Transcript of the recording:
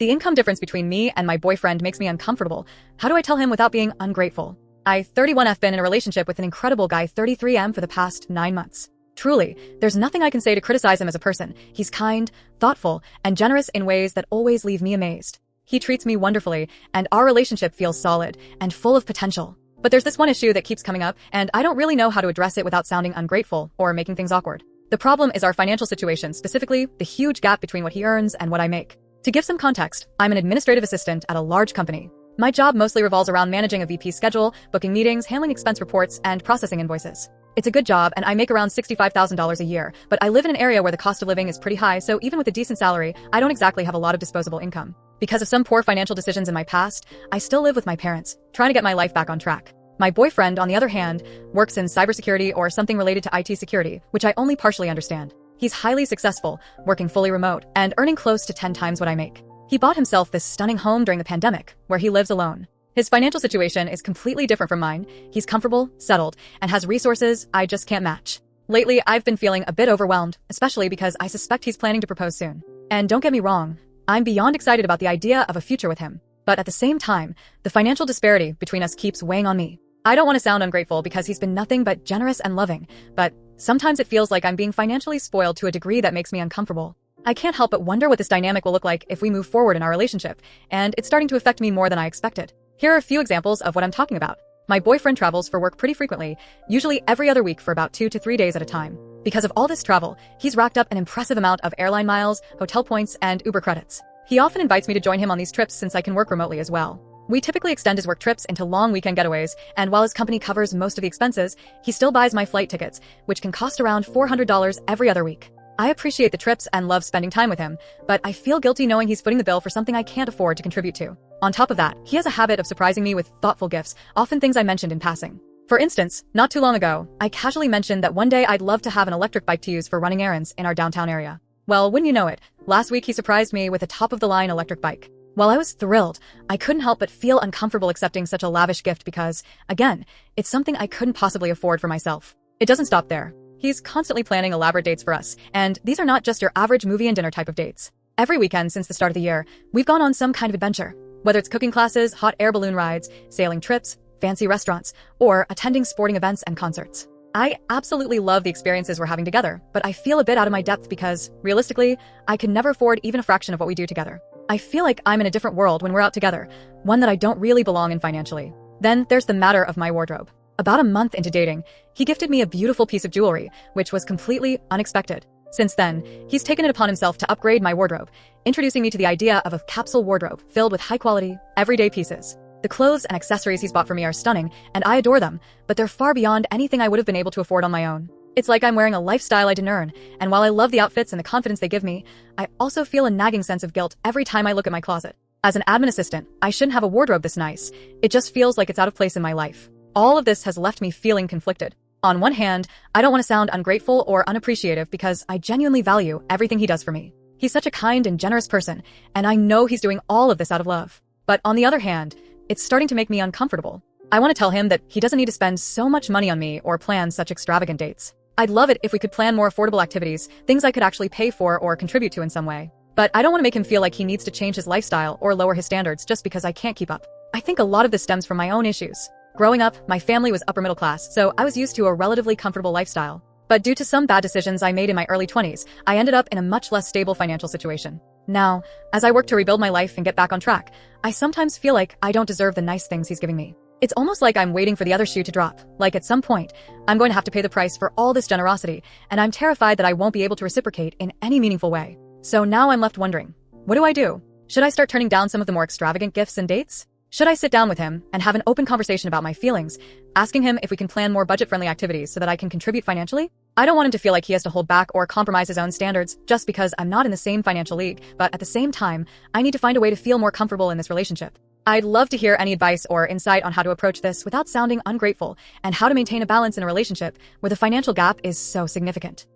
The income difference between me and my boyfriend makes me uncomfortable. How do I tell him without being ungrateful? I, 31F, been in a relationship with an incredible guy, 33M, for the past 9 months. Truly, there's nothing I can say to criticize him as a person. He's kind, thoughtful, and generous in ways that always leave me amazed. He treats me wonderfully, and our relationship feels solid and full of potential. But there's this one issue that keeps coming up, and I don't really know how to address it without sounding ungrateful or making things awkward. The problem is our financial situation, specifically the huge gap between what he earns and what I make. To give some context, I'm an administrative assistant at a large company. My job mostly revolves around managing a VP schedule, booking meetings, handling expense reports, and processing invoices. It's a good job, and I make around $65,000 a year, but I live in an area where the cost of living is pretty high, so even with a decent salary, I don't exactly have a lot of disposable income. Because of some poor financial decisions in my past, I still live with my parents, trying to get my life back on track. My boyfriend, on the other hand, works in cybersecurity or something related to IT security, which I only partially understand. He's highly successful, working fully remote, and earning close to 10 times what I make. He bought himself this stunning home during the pandemic, where he lives alone. His financial situation is completely different from mine. He's comfortable, settled, and has resources I just can't match. Lately, I've been feeling a bit overwhelmed, especially because I suspect he's planning to propose soon. And don't get me wrong, I'm beyond excited about the idea of a future with him. But at the same time, the financial disparity between us keeps weighing on me. I don't want to sound ungrateful because he's been nothing but generous and loving, but sometimes it feels like I'm being financially spoiled to a degree that makes me uncomfortable. I can't help but wonder what this dynamic will look like if we move forward in our relationship, and it's starting to affect me more than I expected. Here are a few examples of what I'm talking about. My boyfriend travels for work pretty frequently, usually every other week for about 2 to 3 days at a time. Because of all this travel, he's racked up an impressive amount of airline miles, hotel points, and Uber credits. He often invites me to join him on these trips since I can work remotely as well. We typically extend his work trips into long weekend getaways, and while his company covers most of the expenses, he still buys my flight tickets, which can cost around $400 every other week. I appreciate the trips and love spending time with him, but I feel guilty knowing he's footing the bill for something I can't afford to contribute to. On top of that, he has a habit of surprising me with thoughtful gifts, often things I mentioned in passing. For instance, not too long ago, I casually mentioned that one day I'd love to have an electric bike to use for running errands in our downtown area. Well, wouldn't you know it, last week he surprised me with a top-of-the-line electric bike. While I was thrilled, I couldn't help but feel uncomfortable accepting such a lavish gift because, again, it's something I couldn't possibly afford for myself. It doesn't stop there. He's constantly planning elaborate dates for us, and these are not just your average movie and dinner type of dates. Every weekend since the start of the year, we've gone on some kind of adventure. Whether it's cooking classes, hot air balloon rides, sailing trips, fancy restaurants, or attending sporting events and concerts. I absolutely love the experiences we're having together, but I feel a bit out of my depth because, realistically, I could never afford even a fraction of what we do together. I feel like I'm in a different world when we're out together, one that I don't really belong in financially. Then there's the matter of my wardrobe. About a month into dating, he gifted me a beautiful piece of jewelry, which was completely unexpected. Since then, he's taken it upon himself to upgrade my wardrobe, introducing me to the idea of a capsule wardrobe filled with high-quality, everyday pieces. The clothes and accessories he's bought for me are stunning, and I adore them, but they're far beyond anything I would have been able to afford on my own. It's like I'm wearing a lifestyle I didn't earn, and while I love the outfits and the confidence they give me, I also feel a nagging sense of guilt every time I look at my closet. As an admin assistant, I shouldn't have a wardrobe this nice. It just feels like it's out of place in my life. All of this has left me feeling conflicted. On one hand, I don't want to sound ungrateful or unappreciative because I genuinely value everything he does for me. He's such a kind and generous person, and I know he's doing all of this out of love. But on the other hand, it's starting to make me uncomfortable. I want to tell him that he doesn't need to spend so much money on me or plan such extravagant dates. I'd love it if we could plan more affordable activities, things I could actually pay for or contribute to in some way. But I don't want to make him feel like he needs to change his lifestyle or lower his standards just because I can't keep up. I think a lot of this stems from my own issues. Growing up, my family was upper middle class, so I was used to a relatively comfortable lifestyle. But due to some bad decisions I made in my early 20s, I ended up in a much less stable financial situation. Now, as I work to rebuild my life and get back on track, I sometimes feel like I don't deserve the nice things he's giving me. It's almost like I'm waiting for the other shoe to drop. Like at some point, I'm going to have to pay the price for all this generosity, and I'm terrified that I won't be able to reciprocate in any meaningful way. So now I'm left wondering, what do I do? Should I start turning down some of the more extravagant gifts and dates? Should I sit down with him and have an open conversation about my feelings, asking him if we can plan more budget-friendly activities so that I can contribute financially? I don't want him to feel like he has to hold back or compromise his own standards just because I'm not in the same financial league, but at the same time, I need to find a way to feel more comfortable in this relationship. I'd love to hear any advice or insight on how to approach this without sounding ungrateful and how to maintain a balance in a relationship where the financial gap is so significant.